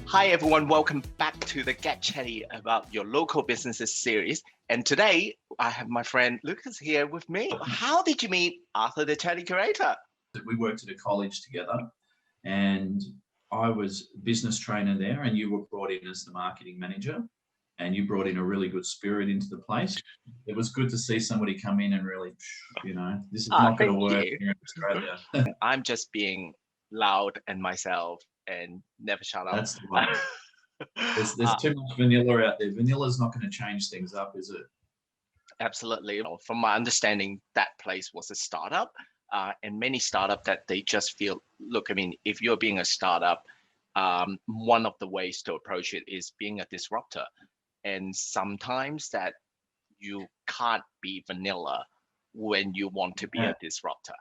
Hi everyone, welcome back to the Get Chatty about your local businesses series. And today I have my friend Lucas here with me. How did you meet Arthur the Chatty Curator? We worked at a college together, and I was business trainer there, and you were brought in as the marketing manager, and you brought in a really good spirit into the place. It was good to see somebody come in and really, this is not going to work here in Australia. I'm just being loud and myself and never shut up. That's the one. There's too much vanilla out there. Vanilla's not going to change things up, is it? Absolutely. From my understanding, that place was a startup, and many startup that they just feel, look, I mean, if you're being a startup, one of the ways to approach it is being a disruptor. And sometimes that you can't be vanilla when you want to be a disruptor.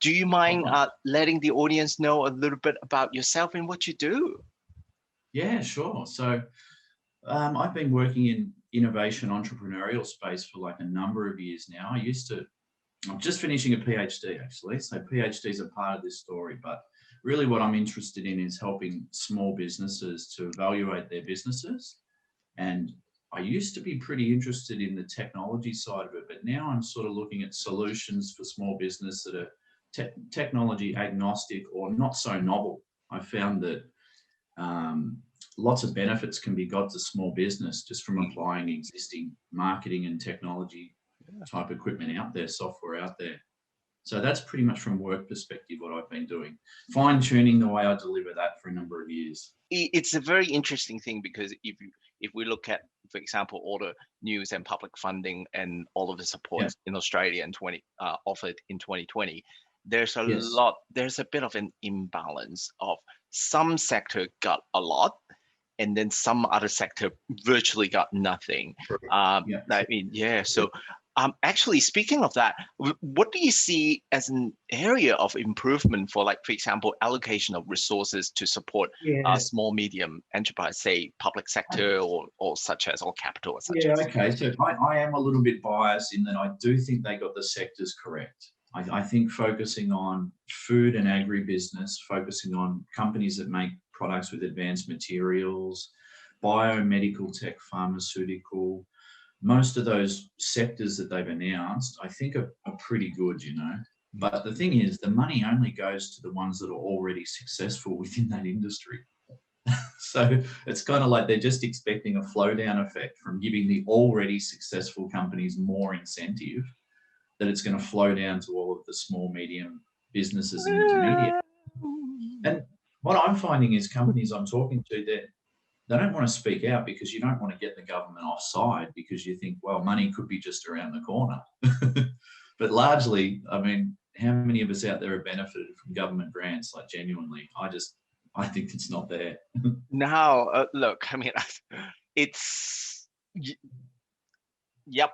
Do you mind letting the audience know a little bit about yourself and what you do? Yeah, sure. So I've been working in innovation entrepreneurial space for like a number of years now. I'm just finishing a PhD actually. So PhDs are part of this story, but really what I'm interested in is helping small businesses to evaluate their businesses. And I used to be pretty interested in the technology side of it, but now I'm sort of looking at solutions for small business that are technology agnostic or not so novel. I found that lots of benefits can be got to small business just from applying existing marketing and technology type equipment out there, software out there. So that's pretty much from work perspective what I've been doing, fine-tuning the way I deliver that for a number of years. It's a very interesting thing because if we look at, for example, all the news and public funding and all of the support in Australia and offered in 2020, there's a bit of an imbalance of some sector got a lot and then some other sector virtually got nothing. So actually, speaking of that, what do you see as an area of improvement for, like, for example, allocation of resources to support small, medium enterprise, say public sector or capital or such? Okay. So I am a little bit biased in that I do think they got the sectors correct. I think focusing on food and agribusiness, focusing on companies that make products with advanced materials, biomedical tech, pharmaceutical, most of those sectors that they've announced, I think are pretty good, But the thing is, the money only goes to the ones that are already successful within that industry. So it's kind of like they're just expecting a flow down effect from giving the already successful companies more incentive, that it's going to flow down to all of the small, medium businesses and intermediate. And what I'm finding is companies I'm talking to, they don't want to speak out because you don't want to get the government offside because you think, well, money could be just around the corner. But largely, I mean, how many of us out there have benefited from government grants? Like, genuinely, I think it's not there. Now, look, I mean, yep.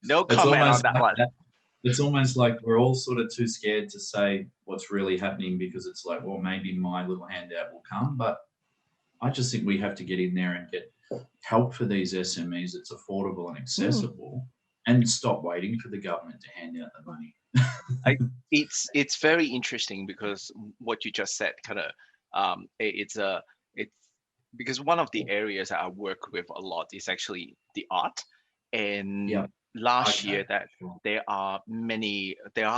No comment on that one. It's almost like we're all sort of too scared to say what's really happening because it's like, well, maybe my little handout will come. But I just think we have to get in there and get help for these SMEs that's affordable and accessible and stop waiting for the government to hand out the money. It's very interesting because what you just said it's because one of the areas that I work with a lot is actually the art. And last year that there are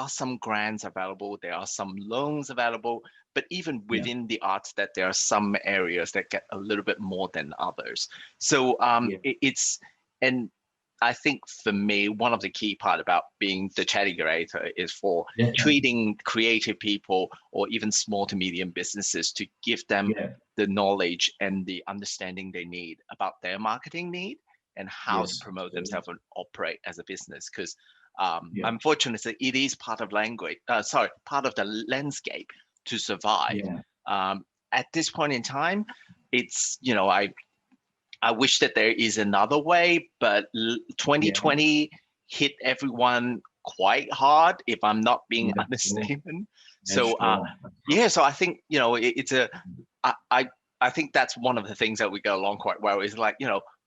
some grants available, there are some loans available, but even within the arts that there are some areas that get a little bit more than others. So and I think for me, one of the key part about being the Chatty Curator is for treating creative people or even small to medium businesses to give them the knowledge and the understanding they need about their marketing need and how to promote themselves and operate as a business. Because unfortunately, it is part of part of the landscape to survive. At this point in time, it's, I wish that there is another way, but 2020 hit everyone quite hard, if I'm not being understatement. So I think, I think that's one of the things that we go along quite well is like,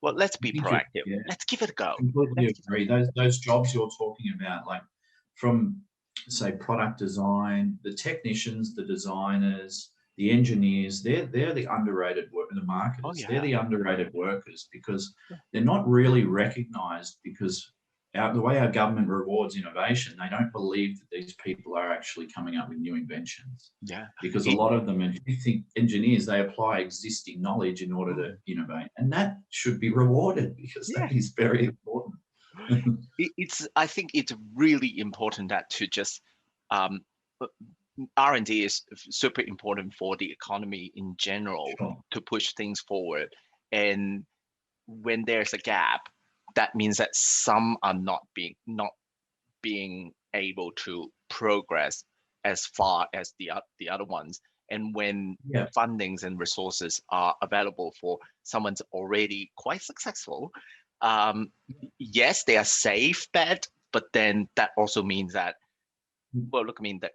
well, let's be proactive. Let's give it a go. Completely agree. Those jobs you're talking about, like from, say, product design, the technicians, the designers, the engineers, they're the underrated work, the marketers, Oh, yeah. they're the underrated workers, because they're not really recognized, because the way our government rewards innovation, they don't believe that these people are actually coming up with new inventions. Yeah. Because a lot of them, if you think engineers, they apply existing knowledge in order to innovate, and that should be rewarded, because Yeah. that is very important. I think it's really important that to just R&D is super important for the economy in general, Sure. to push things forward. And when there's a gap, that means that some are not being able to progress as far as the other ones. And when Yeah. fundings and resources are available for someone's already quite successful, yes, they are safe bet, but then that also means that, well, look, I mean that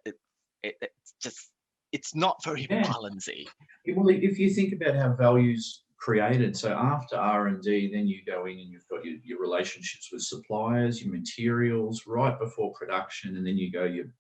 it's just, it's not very Yeah. balancey. Well, if you think about how value's created, so after R&D, then you go in and you've got your relationships with suppliers, your materials, right before production, and then you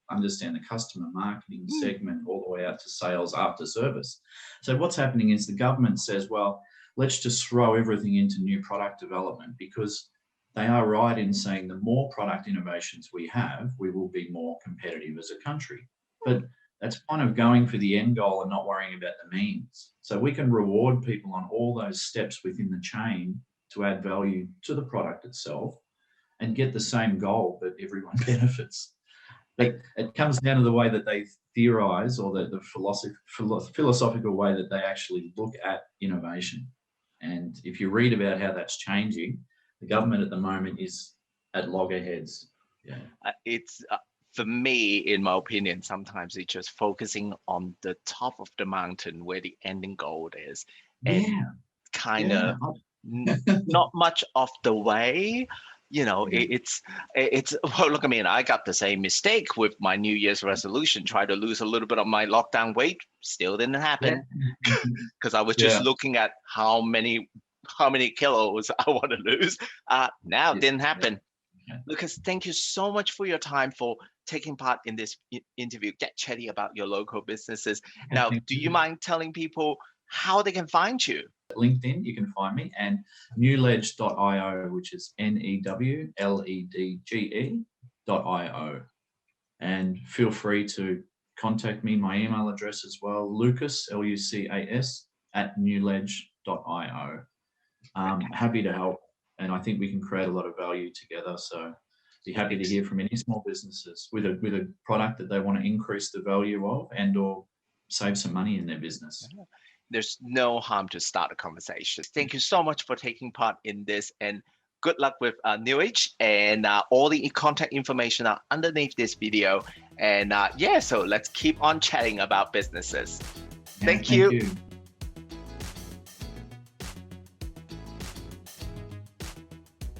understand the customer marketing segment all the way out to sales after service. So what's happening is the government says, well, let's just throw everything into new product development, because they are right in saying the more product innovations we have, we will be more competitive as a country. But that's kind of going for the end goal and not worrying about the means. So we can reward people on all those steps within the chain to add value to the product itself and get the same goal, but everyone benefits. But it comes down to the way that they theorize, or the philosophical way that they actually look at innovation. And if you read about how that's changing, the government at the moment is at loggerheads. Yeah. It's for me, in my opinion, sometimes it's just focusing on the top of the mountain where the ending goal is, and kind of not much of the way. It's well, look, I mean, I got the same mistake with my New Year's resolution, try to lose a little bit of my lockdown weight, still didn't happen, because I was just looking at how many kilos I want to lose. Now it didn't happen. Lucas, thank you so much for your time, for taking part in this interview. Get Chatty about your local businesses. Now, do you mind telling people how they can find you? LinkedIn, you can find me, and newledge.io, which is NEWLEDGE.io. And feel free to contact me. My email address as well, Lucas, LUCAS, @newledge.io. Happy to help. And I think we can create a lot of value together. So be happy to hear from any small businesses with a product that they want to increase the value of and or save some money in their business. There's no harm to start a conversation. Thank you so much for taking part in this, and good luck with New Age, and all the contact information are underneath this video. And so let's keep on chatting about businesses. Thank you.